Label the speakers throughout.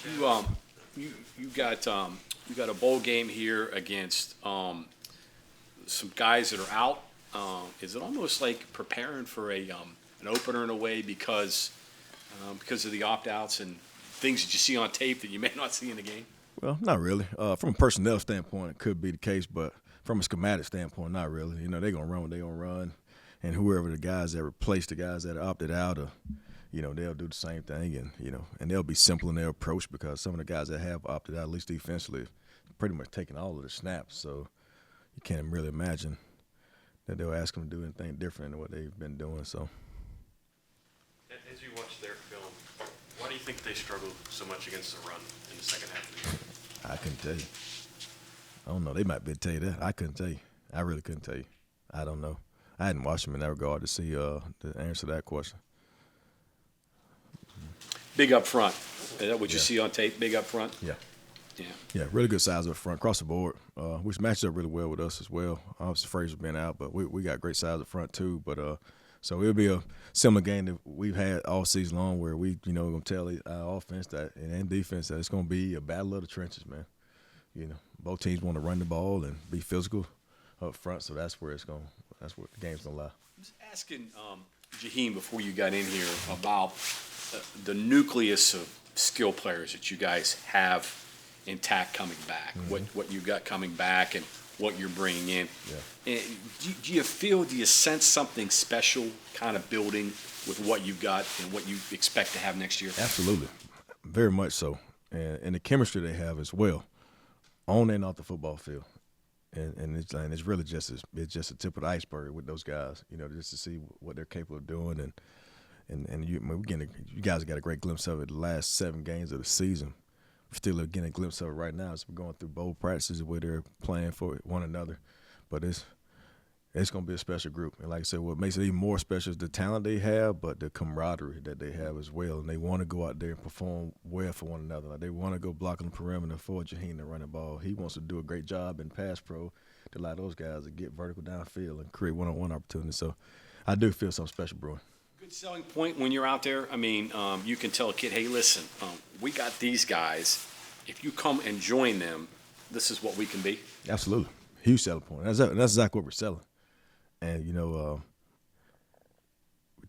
Speaker 1: You you got a bowl game here against some guys that are out. Is it almost like preparing for an opener in a way because of the opt-outs and things that you see on tape that you may not see in the game?
Speaker 2: Well, not really. From a personnel standpoint, it could be the case, but from a schematic standpoint, not really. They're going to run what they're going to run, and whoever the guys that replace the guys that opted out, they'll do the same thing, and they'll be simple in their approach because some of the guys that have opted out, at least defensively, pretty much taking all of the snaps. So you can't really imagine that they'll ask them to do anything different than what they've been doing. So,
Speaker 3: as you watch their film, why do you think they struggled so much against the run in the second half of the year?
Speaker 2: I couldn't tell you. I don't know. They might be able to tell you that. I couldn't tell you. I really couldn't tell you. I don't know. I hadn't watched them in that regard to see the answer to that question.
Speaker 1: Big up front. Is that what you see on tape? Big up front?
Speaker 2: Yeah.
Speaker 1: Yeah.
Speaker 2: Yeah, really good size up front, across the board, which matches up really well with us as well. Obviously, Frazier been out, but we got great size up front too. But so it'll be a similar game that we've had all season long, where we, going to tell our offense that and defense that it's going to be a battle of the trenches, man. Both teams want to run the ball and be physical up front, so that's where the game's going to lie.
Speaker 1: I was asking Jaheim before you got in here about the nucleus of skill players that you guys have intact coming back, what you got coming back and what you're bringing in.
Speaker 2: Yeah.
Speaker 1: And do you sense something special kind of building with what you've got and what you expect to have next year?
Speaker 2: Absolutely. Very much so. And the chemistry they have as well, on and off the football field. And it's really just a tip of the iceberg with those guys, just to see what they're capable of doing. And you guys got a great glimpse of it the last 7 games of the season. We're still getting a glimpse of it right now as we're going through bowl practices where they're playing for one another. But it's going to be a special group. And like I said, what makes it even more special is the talent they have, but the camaraderie that they have as well. And they want to go out there and perform well for one another. Like they want to go block on the perimeter for Jaheim to run the ball. He wants to do a great job in pass pro to allow those guys to get vertical downfield and create one-on-one opportunities. So I do feel something special brewing.
Speaker 1: Good selling point when you're out there. I mean, you can tell a kid, hey, listen, we got these guys. If you come and join them, this is what we can be.
Speaker 2: Absolutely. Huge selling point. That's exactly what we're selling. And, we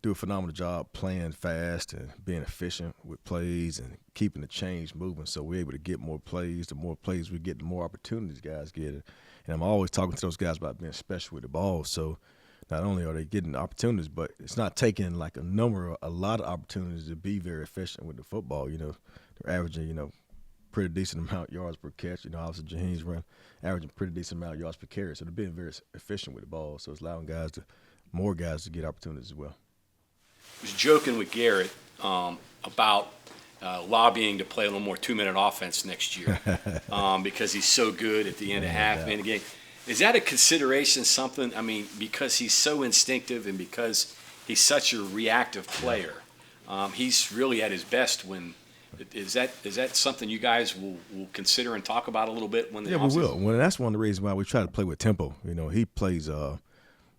Speaker 2: do a phenomenal job playing fast and being efficient with plays and keeping the chains moving so we're able to get more plays. The more plays we get, the more opportunities guys get. And I'm always talking to those guys about being special with the ball. So not only are they getting opportunities, but it's not taking like a lot of opportunities to be very efficient with the football. They're averaging, pretty decent amount of yards per catch. Obviously Jaheim's averaging pretty decent amount of yards per carry. So they're being very efficient with the ball. So it's allowing more guys to get opportunities as well.
Speaker 1: I was joking with Garrett about lobbying to play a little more 2-minute offense next year because he's so good at the end of half-minute game. Is that a consideration, something, because he's so instinctive and because he's such a reactive player, he's really at his best when – is that something you guys will consider and talk about a little bit when the
Speaker 2: offseason? Yeah, we will. Well, that's one of the reasons why we try to play with tempo. He plays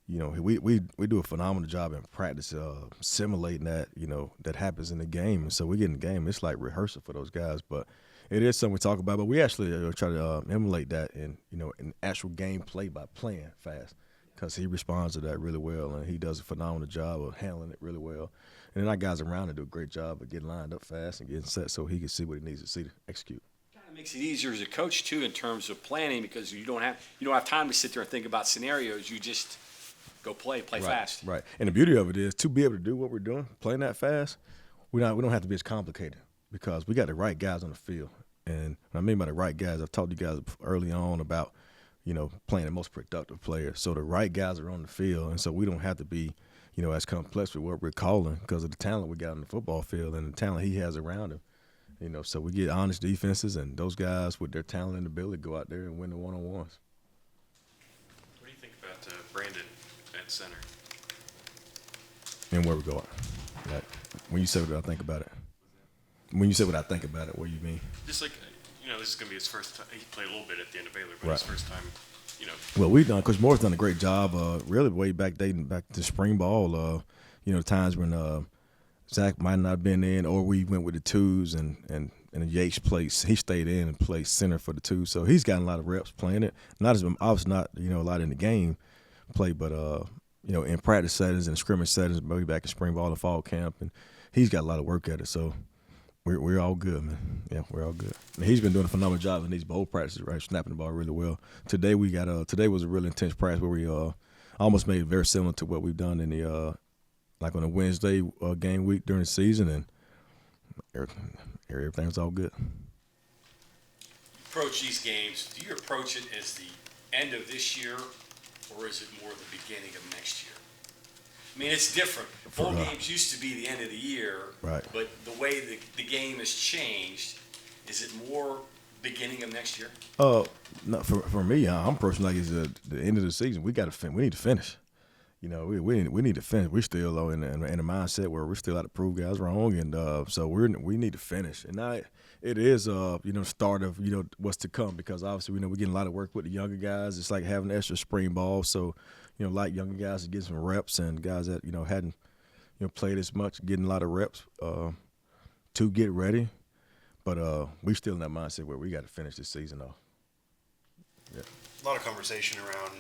Speaker 2: we do a phenomenal job in practice simulating that, that happens in the game. And so we get in the game, it's like rehearsal for those guys. But it is something we talk about, but we actually try to emulate that in actual game play by playing fast because he responds to that really well, and he does a phenomenal job of handling it really well. And then our guys around him do a great job of getting lined up fast and getting set so he can see what he needs to see to execute.
Speaker 1: Kind of makes it easier as a coach too in terms of planning because you don't have time to sit there and think about scenarios. You just go play fast.
Speaker 2: Right. And the beauty of it is to be able to do what we're doing, playing that fast, we don't have to be as complicated because we got the right guys on the field. And what I mean by the right guys, I've talked to you guys early on about, playing the most productive players. So the right guys are on the field, and so we don't have to be, as complex with what we're calling because of the talent we got on the football field and the talent he has around him. So we get honest defenses, and those guys with their talent and ability go out there and win the one-on-ones.
Speaker 3: What do you think about Brandon at center?
Speaker 2: And where we're going. Like, when you say what I think about it. When you say what I think about it, what do you mean?
Speaker 3: Just like, this is going to be his first time. He played a little bit at the end of Baylor, but his first time,
Speaker 2: Well, we've done – Coach Moore's done a great job really way dating back to spring ball, times when Zach might not have been in or we went with the twos and and Yates plays. He stayed in and played center for the two, so he's gotten a lot of reps playing it. Not as obviously not a lot in the game play, but in practice settings and scrimmage settings, maybe back in spring ball and fall camp, and he's got a lot of work at it. So we're all good, man. Yeah, we're all good. And he's been doing a phenomenal job in these bowl practices, right? Snapping the ball really well. Today today was a really intense practice where we almost made it very similar to what we've done in the like on a Wednesday game week during the season, and everything was all good.
Speaker 1: Approach these games, do you approach it as the end of this year, or is it more the beginning of next year? I mean, it's different. Bowl games used to be the end of the year,
Speaker 2: right?
Speaker 1: But the way the game has changed, is it more beginning of next year?
Speaker 2: No, for me, I'm personally like it's the end of the season. We need to finish. We need to finish. We're still in a mindset where we're still out to prove guys wrong, and so we need to finish. And now it is the start of what's to come, because obviously we're getting a lot of work with the younger guys. It's like having extra spring ball, so like younger guys to get some reps, and guys that hadn't played as much getting a lot of reps to get ready. But we still in that mindset where we got to finish this season off. Yeah.
Speaker 4: A lot of conversation around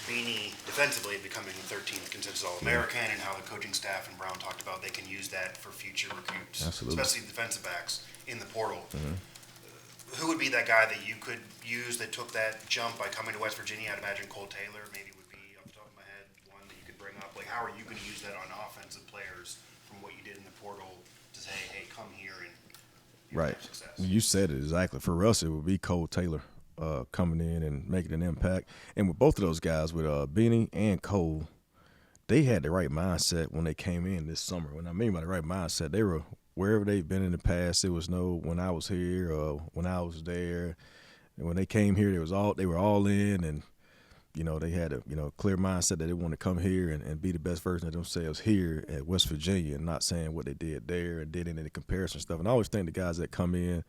Speaker 4: Beanie defensively becoming the 13th consensus All-American, and how the coaching staff and Brown talked about they can use that for future recruits,
Speaker 2: Absolutely.
Speaker 4: especially defensive backs in the portal.
Speaker 2: Mm-hmm.
Speaker 4: Who would be that guy that you could use that took that jump by coming to West Virginia? I'd imagine Cole Taylor maybe would be, off the top of my head, one that you could bring up. Like, how are you going to use that on offensive players from what you did in the portal to say, hey, come here and
Speaker 2: Right.
Speaker 4: have success?
Speaker 2: You said it exactly. For us, it would be Cole Taylor coming in and making an impact. And with both of those guys, with Beanie and Cole, they had the right mindset when they came in this summer. When I mean by the right mindset, they were wherever they've been in the past. It was no when I was here or when I was there. And when they came here, they were all in, and they had a clear mindset that they want to come here and be the best version of themselves here at West Virginia, and not saying what they did there and did any comparison stuff. And I always think the guys that come in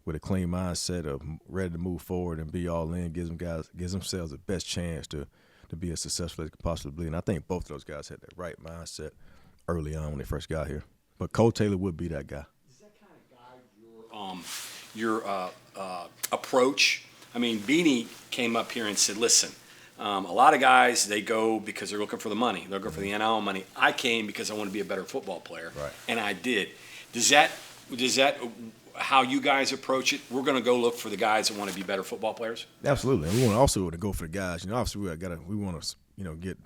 Speaker 2: with a clean mindset of ready to move forward and be all in gives themselves the best chance to be as successful as they could possibly be. And I think both of those guys had that right mindset early on when they first got here. But Cole Taylor would be that guy.
Speaker 1: Does that kind of guide your approach? I mean, Beanie came up here and said, listen, a lot of guys, they go because they're looking for the money. They're looking for the NIL money. I came because I want to be a better football player,
Speaker 2: right.
Speaker 1: And I did. Does that how you guys approach it? We're going to go look for the guys that want to be better football players?
Speaker 2: Absolutely. And we want also to go for the guys. Obviously we want to get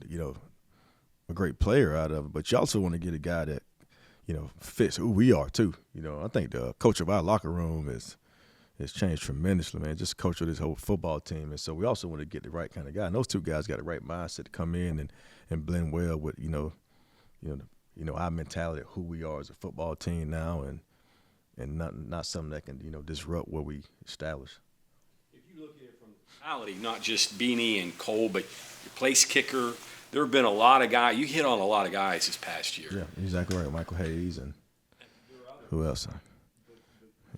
Speaker 2: a great player out of it, but you also want to get a guy that fits who we are too. I think the coach of our locker room has changed tremendously, man. Just coach of this whole football team, and so we also want to get the right kind of guy. And those two guys got the right mindset to come in and blend well with our mentality of who we are as a football team now, and not something that can disrupt what we establish.
Speaker 1: If you look at it from the mentality, not just Beanie and Cole, but your place kicker. There have been a lot of guys. You hit on a lot of guys this past year.
Speaker 2: Yeah, exactly right. Michael Hayes and who else?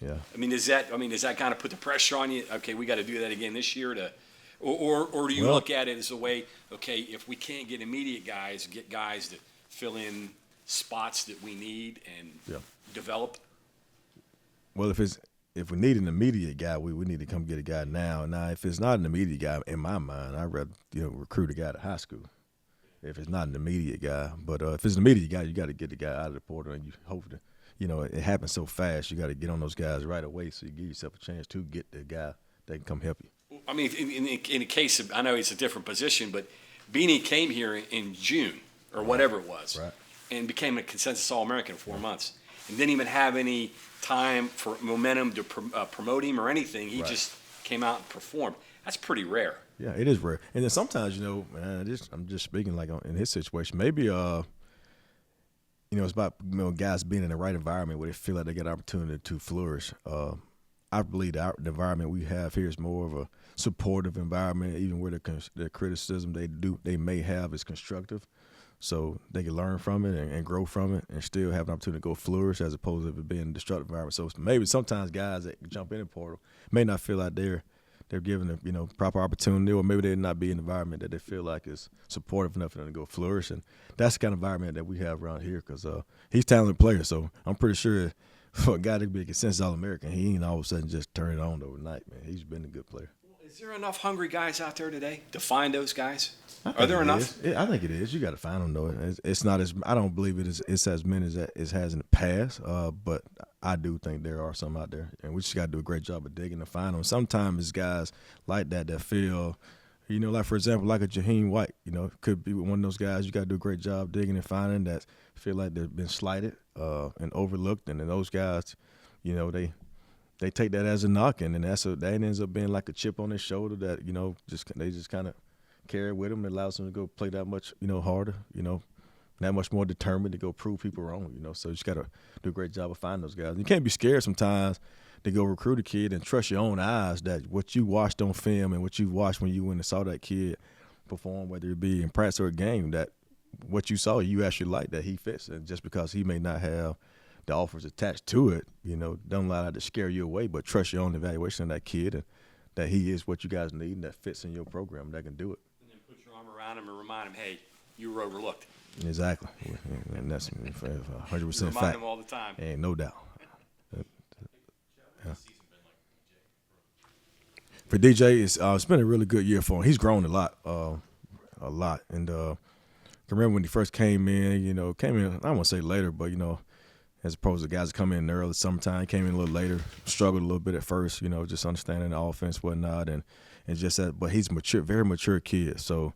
Speaker 2: Yeah.
Speaker 1: I mean, does that kind of put the pressure on you? Okay, we got to do that again this year or do you look at it as a way? Okay, if we can't get immediate guys, get guys to fill in spots that we need and develop.
Speaker 2: Well, if we need an immediate guy, we need to come get a guy now. Now, if it's not an immediate guy, in my mind, I'd rather recruit a guy to high school. If it's not an immediate guy, but if it's an immediate guy, you got to get the guy out of the portal, and you hope to, it happens so fast. You got to get on those guys right away, so you give yourself a chance to get the guy that can come help you.
Speaker 1: I mean, in the case of, I know it's a different position, but Beanie came here in June or whatever it was,
Speaker 2: right,
Speaker 1: and became a consensus All-American in 4 months, and didn't even have any time for momentum to promote him or anything. He just came out and performed. That's pretty rare.
Speaker 2: Yeah, it is rare. And then sometimes, I'm just speaking like in his situation. Maybe, it's about guys being in the right environment where they feel like they get an opportunity to flourish. I believe the environment we have here is more of a supportive environment, even where the criticism they may have is constructive. So they can learn from it and grow from it and still have an opportunity to go flourish, as opposed to it being a destructive environment. So maybe sometimes guys that jump in the portal may not feel like they're given the proper opportunity, or maybe they're not be in an environment that they feel like is supportive enough for them to go flourish. And that's the kind of environment that we have around here, because he's a talented player. So I'm pretty sure for a guy to be a consensus All-American, he ain't all of a sudden just turn it on overnight, man. He's been a good player.
Speaker 1: Is there enough hungry guys out there today to find those guys?
Speaker 2: I
Speaker 1: Are
Speaker 2: think
Speaker 1: there
Speaker 2: it
Speaker 1: enough?
Speaker 2: is. I think it is. You got to find them though. It's not as I don't believe it's as many as it has in the past. But I do think there are some out there, and we just got to do a great job of digging to find them. Sometimes it's guys like that feel, like for example, like a Jaheim White. It could be one of those guys you got to do a great job digging and finding that feel like they've been slighted and overlooked, and then those guys, they take that as a knock, and then that ends up being like a chip on their shoulder that they just kind of carry with them. It allows them to go play that much harder, that much more determined to go prove people wrong. So you just got to do a great job of finding those guys. You can't be scared sometimes to go recruit a kid and trust your own eyes that what you watched on film and what you watched when you went and saw that kid perform, whether it be in practice or a game, that what you saw you actually like, that he fits. And just because he may not have the offers attached to it, don't allow that to scare you away, but trust your own evaluation of that kid and that he is what you guys need and that fits in your program, that can do it.
Speaker 1: And then put your arm around him and remind him, hey, you were overlooked.
Speaker 2: Exactly. And that's 100%
Speaker 1: Remind
Speaker 2: fact.
Speaker 1: him all the time.
Speaker 2: Ain't no doubt. For DJ, it's been a really good year for him. He's grown a lot. And I remember when he first came in, I don't want to say later, but, as opposed to guys that come in early summertime, came in a little later, struggled a little bit at first, just understanding the offense, whatnot, and just that. But he's mature, very mature kid. So,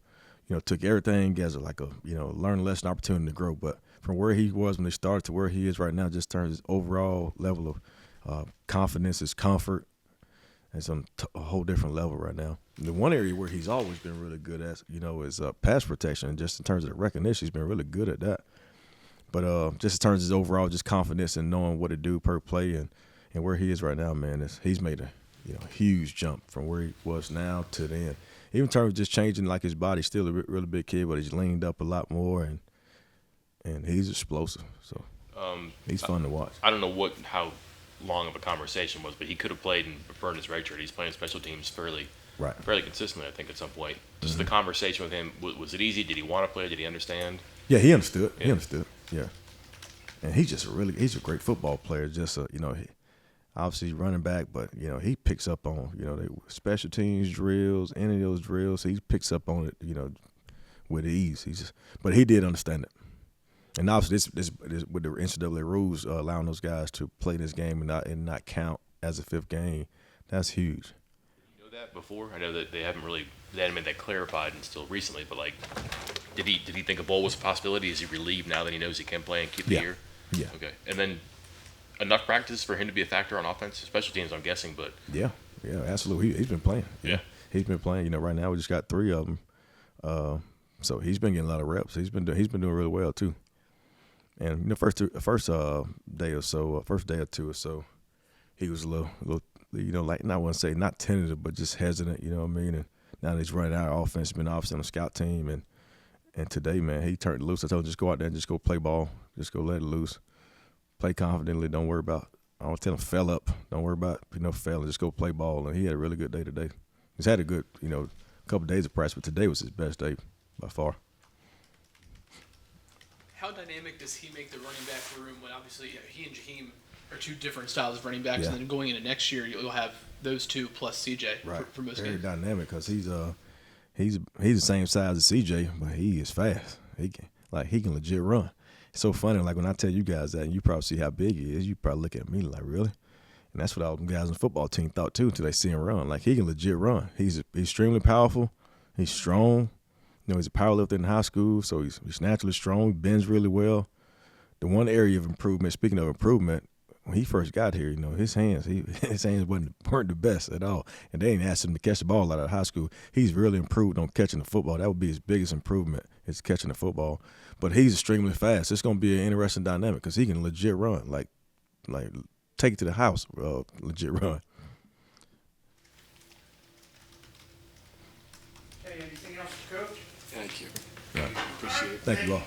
Speaker 2: took everything as learn lesson, opportunity to grow. But from where he was when he started to where he is right now, just turns his overall level of confidence, his comfort. It's on a whole different level right now. The one area where he's always been really good at, is pass protection. Just in terms of the recognition, he's been really good at that. But just in terms of his overall just confidence and knowing what to do per play and where he is right now, man, he's made a huge jump from where he was now to then. Even in terms of just changing like his body, still a really big kid, but he's leaned up a lot more and he's explosive. So he's fun to watch.
Speaker 5: I don't know how long of a conversation was, but he could have played and burned his red shirt. He's playing special teams fairly consistently, I think, at some point. Just the conversation with him, was it easy? Did he want to play? Did he understand?
Speaker 2: Yeah, he understood.
Speaker 5: Yeah.
Speaker 2: He understood. Yeah, and he's a great football player. Just he obviously running back, but he picks up on the special teams drills, any of those drills. He picks up on it with ease. But he did understand it. And obviously, this with the NCAA rules allowing those guys to play this game and not count as a fifth game, that's huge.
Speaker 5: You know that before? I know that they haven't made that clarified until recently. But did he think a bowl was a possibility? Is he relieved now that he knows he can play and keep the year?
Speaker 2: Yeah.
Speaker 5: Okay. And then enough practice for him to be a factor on offense, special teams, I'm guessing. But
Speaker 2: yeah, absolutely. He's been playing.
Speaker 5: Yeah.
Speaker 2: He's been playing. Right now we just got 3 of them. So he's been getting a lot of reps. He's been doing really well too. And first day or two or so, he was a little, like, I wouldn't say not tentative, but just hesitant. You know what I mean? And now that he's running our offense, he's been obviously on the scout team, and today, man, he turned loose. I told him just go out there and just go play ball, just go let it loose, play confidently. Don't worry about. I don't tell him fell up. Don't worry about failing. Just go play ball. And he had a really good day today. He's had a good couple of days of practice, but today was his best day by far.
Speaker 6: How dynamic does he make the running back room when obviously he and Jaheim are two different styles of running backs, and then going into next year you'll have those two plus CJ for most
Speaker 2: Very
Speaker 6: games.
Speaker 2: dynamic because he's the same size as CJ, but he is fast. He can legit run. It's so funny. Like when I tell you guys that, and you probably see how big he is, you probably look at me like, really? And that's what all them guys on the football team thought too until they see him run. Like he can legit run. He's extremely powerful. He's strong. He's a powerlifter in high school, so he's naturally strong. He bends really well. The one area of improvement, speaking of improvement, when he first got here, his hands weren't the best at all. And they didn't ask him to catch the ball out of high school. He's really improved on catching the football. That would be his biggest improvement, is catching the football. But he's extremely fast. It's going to be an interesting dynamic because he can legit run, like take it to the house, legit run.
Speaker 6: Hey, anything else, Coach?
Speaker 1: Thank you.
Speaker 2: Right.
Speaker 1: Appreciate it.
Speaker 2: Thank you all.